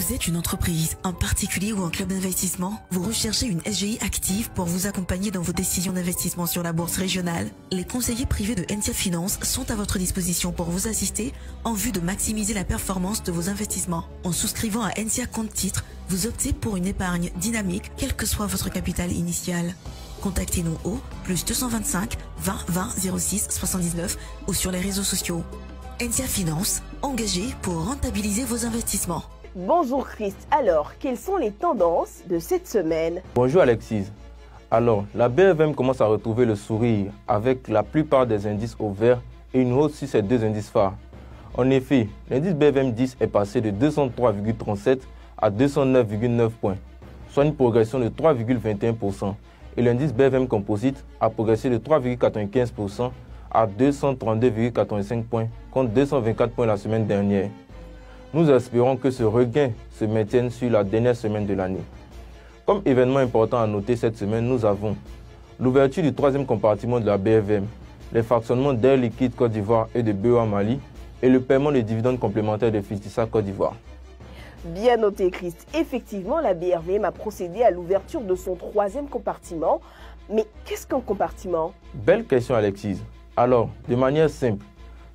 Vous êtes une entreprise, un particulier ou un club d'investissement? Vous recherchez une SGI active pour vous accompagner dans vos décisions d'investissement sur la bourse régionale? Les conseillers privés de NTIA Finance sont à votre disposition pour vous assister en vue de maximiser la performance de vos investissements. En souscrivant à NTIA Compte Titre, vous optez pour une épargne dynamique, quel que soit votre capital initial. Contactez-nous au +225 20 20 06 79 ou sur les réseaux sociaux. NTIA Finance, engagé pour rentabiliser vos investissements. Bonjour Christ, alors quelles sont les tendances de cette semaine? Bonjour Alexis. Alors, la BFM commence à retrouver le sourire avec la plupart des indices au vert et une hausse sur ces deux indices phares. En effet, l'indice BFM 10 est passé de 203,37 à 209,9 points, soit une progression de 3,21%. Et l'indice BFM Composite a progressé de 3,95% à 232,85 points contre 224 points la semaine dernière. Nous espérons que ce regain se maintienne sur la dernière semaine de l'année. Comme événement important à noter cette semaine, nous avons l'ouverture du troisième compartiment de la BFM, les fractionnements d'Air Liquide Côte d'Ivoire et de BOA Mali et le paiement des dividendes complémentaires de Filtissa Côte d'Ivoire. Bien noté Christ, effectivement la BRVM a procédé à l'ouverture de son troisième compartiment. Mais qu'est-ce qu'un compartiment? Belle question Alexis. Alors, de manière simple,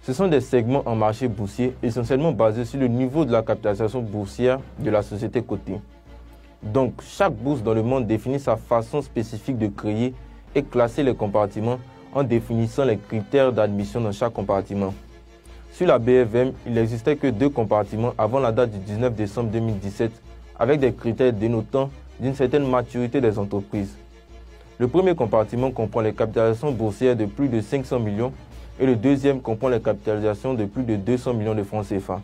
ce sont des segments en marché boursier essentiellement basés sur le niveau de la capitalisation boursière de la société cotée. Donc, chaque bourse dans le monde définit sa façon spécifique de créer et classer les compartiments en définissant les critères d'admission dans chaque compartiment. Sur la BFM, il n'existait que 2 compartiments avant la date du 19 décembre 2017 avec des critères dénotant d'une certaine maturité des entreprises. Le premier compartiment comprend les capitalisations boursières de plus de 500 millions et le deuxième comprend les capitalisations de plus de 200 millions de francs CFA.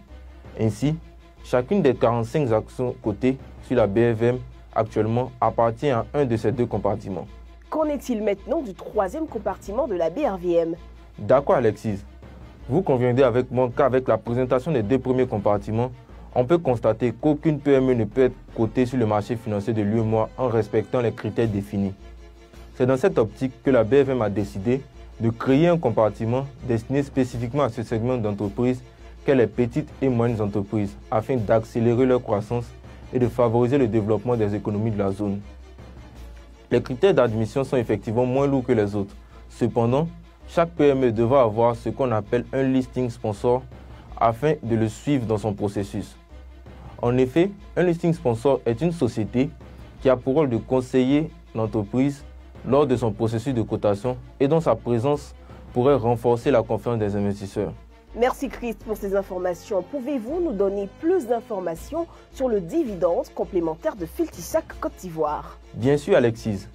Ainsi, chacune des 45 actions cotées sur la BFM actuellement appartient à un de ces 2 compartiments. Qu'en est-il maintenant du troisième compartiment de la BRVM? D'accord Alexis, vous conviendrez avec moi qu'avec la présentation des 2 premiers compartiments, on peut constater qu'aucune PME ne peut être cotée sur le marché financier de l'UEMOA en respectant les critères définis. C'est dans cette optique que la BFM a décidé de créer un compartiment destiné spécifiquement à ce segment d'entreprises qu'est les petites et moyennes entreprises afin d'accélérer leur croissance et de favoriser le développement des économies de la zone. Les critères d'admission sont effectivement moins lourds que les autres. Cependant, chaque PME devra avoir ce qu'on appelle un listing sponsor afin de le suivre dans son processus. En effet, un listing sponsor est une société qui a pour rôle de conseiller l'entreprise lors de son processus de cotation et dont sa présence pourrait renforcer la confiance des investisseurs. Merci Christ pour ces informations. Pouvez-vous nous donner plus d'informations sur le dividende complémentaire de Filtissa Côte d'Ivoire? Bien sûr Alexis.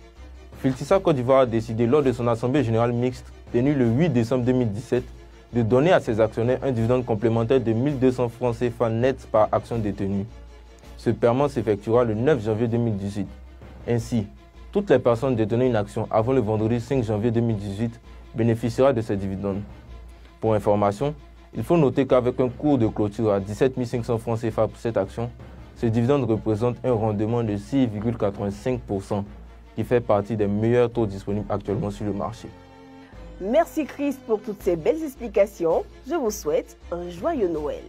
Filtissa Côte d'Ivoire a décidé lors de son assemblée générale mixte tenue le 8 décembre 2017 de donner à ses actionnaires un dividende complémentaire de 1200 francs CFA net par action détenue. Ce paiement s'effectuera le 9 janvier 2018. Ainsi, toutes les personnes détenant une action avant le vendredi 5 janvier 2018 bénéficiera de ces dividendes. Pour information, il faut noter qu'avec un cours de clôture à 17 500 francs CFA pour cette action, ce dividende représente un rendement de 6,85% qui fait partie des meilleurs taux disponibles actuellement sur le marché. Merci Christ pour toutes ces belles explications. Je vous souhaite un joyeux Noël.